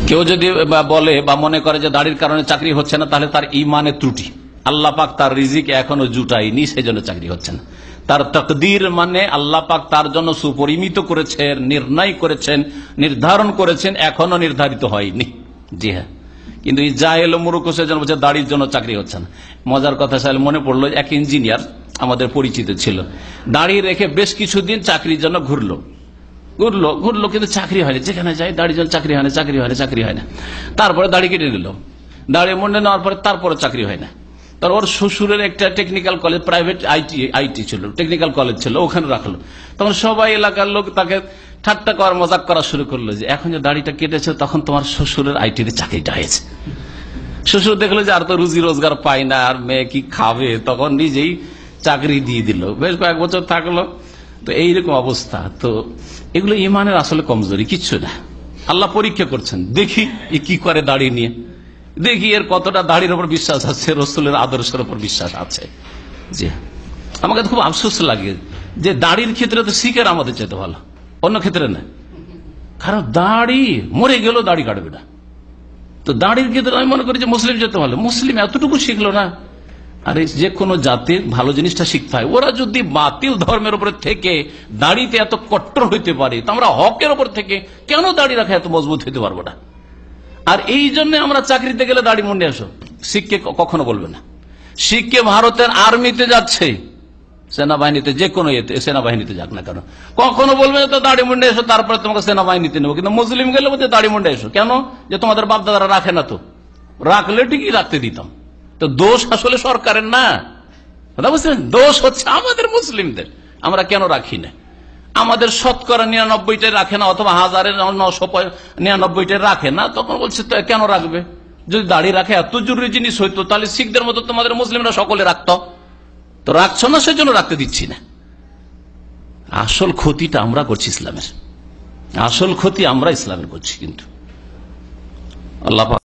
কেউ যদি বলে বা মনে করে যে দাড়ির কারণে চাকরি হচ্ছে না, তাহলে তার ইমানের ত্রুটি। আল্লাহ পাক তার রিজিক এখনো জুটাইনি, সেই জন্য চাকরি হচ্ছে না। তার তাকদীর মানে আল্লাহ পাক তার জন্য সুপরিমিত করেছেন, নির্ণয় করেছেন, নির্ধারণ করেছেন, এখনো নির্ধারিত হয়নি। জি হ্যাঁ, কিন্তু এই জাহেল মূর্খ সেজন্য বলছে দাড়ির জন্য চাকরি হচ্ছে না। মজার কথা সাহেব মনে পড়লো, এক ইঞ্জিনিয়ার আমাদের পরিচিত ছিল, দাড়ি রেখে বেশ কিছুদিন চাকরির জন্য ঘুরলো কিন্তু চাকরি হয়নি। যেখানে যাই দাড়ির জন্য চাকরি হয় না। তারপরে দাড়ি কেটে নিল, দাড়ি মুন্ডে নেওয়ার পরে তারপরে চাকরি হয় না। তার ওর শ্বশুরের একটা টেকনিক্যাল কলেজ, প্রাইভেট আইটি ছিল, টেকনিক্যাল কলেজ ছিল, ওখানে রাখলো। তখন সবাই এলাকার লোক তাকে ঠাট্টা করার মজাক করা শুরু করলো যে এখন যে দাড়িটা কেটেছে তখন তোমার শ্বশুরের আইটিতে চাকরিটা হয়েছে। শ্বশুর দেখলো যে আর তো রুজি রোজগার পায় না, আর মেয়ে কি খাবে, তখন নিজেই চাকরি দিয়ে দিল। বেশ কয়েক বছর থাকলো। তো এইরকম অবস্থা। তো এগুলো ইমানের আসলে কমজোরি, কিচ্ছু না। আল্লাহ পরীক্ষা করছেন, দেখি এ কি করে দাড়ি নিয়ে, দেখি এর কতটা দাড়ির উপর বিশ্বাস আছে, রসুলের আদর্শের উপর বিশ্বাস আছে। জি, আমাকে খুব আফসোস লাগে যে দাড়ির ক্ষেত্রে তো শিখের আমাদের চাইতে ভালো, অন্য ক্ষেত্রে না। কারণ দাড়ি মরে গেল, দাড়ি কাটবে না। তো দাড়ির ক্ষেত্রে আমি মনে করি যে মুসলিম যেতে ভালো। মুসলিম এতটুকু শিখলো না। আরে যে কোনো জাতির ভালো জিনিসটা শিখতে হয়। ওরা যদি বাতিল ধর্মের উপরে থেকে দাড়িতে এত কট্টর হইতে পারে, তো আমরা হকের উপর থেকে কেন দাড়ি রাখা এত মজবুত হইতে পারবো না? আর এই জন্য আমরা চাকরিতে গেলে দাড়ি মুন্ডে আসো, শিখকে কখনো বলবে না। শিখকে ভারতের আর্মিতে যাচ্ছে, সেনাবাহিনীতে, যে কোনো সেনাবাহিনীতে যাক না কেন, কখনো বলবে তো দাড়ি মুন্ডে এসো, তারপরে তোমাকে সেনাবাহিনীতে নেবো। কিন্তু মুসলিম গেলে বলছে দাড়ি মুন্ডে এসো। কেন? যে তোমাদের বাপদাদারা রাখে না। তো রাখলে ঠিকই রাখতে দিতাম। তো দোষ আসলে সরকারের না, কথা বুঝছেন? দোষ হচ্ছে আমাদের মুসলিমদের। আমরা কেন রাখি না? আমাদের শতকরা 99টাই রাখে না, অথবা 1999টাই রাখে না। তখন বলছে তো কেন রাখবে? যদি দাড়ি রাখে এত জরুরি জিনিস হইতো, তাহলে শিখদের মতো তোমাদের মুসলিমরা সকলে রাখতো। তো রাখছো না, সেজন্য রাখতে দিচ্ছি না। আসল ক্ষতিটা আমরা করছি ইসলামের, আসল ক্ষতি আমরা ইসলামের করছি। কিন্তু আল্লাহ পাক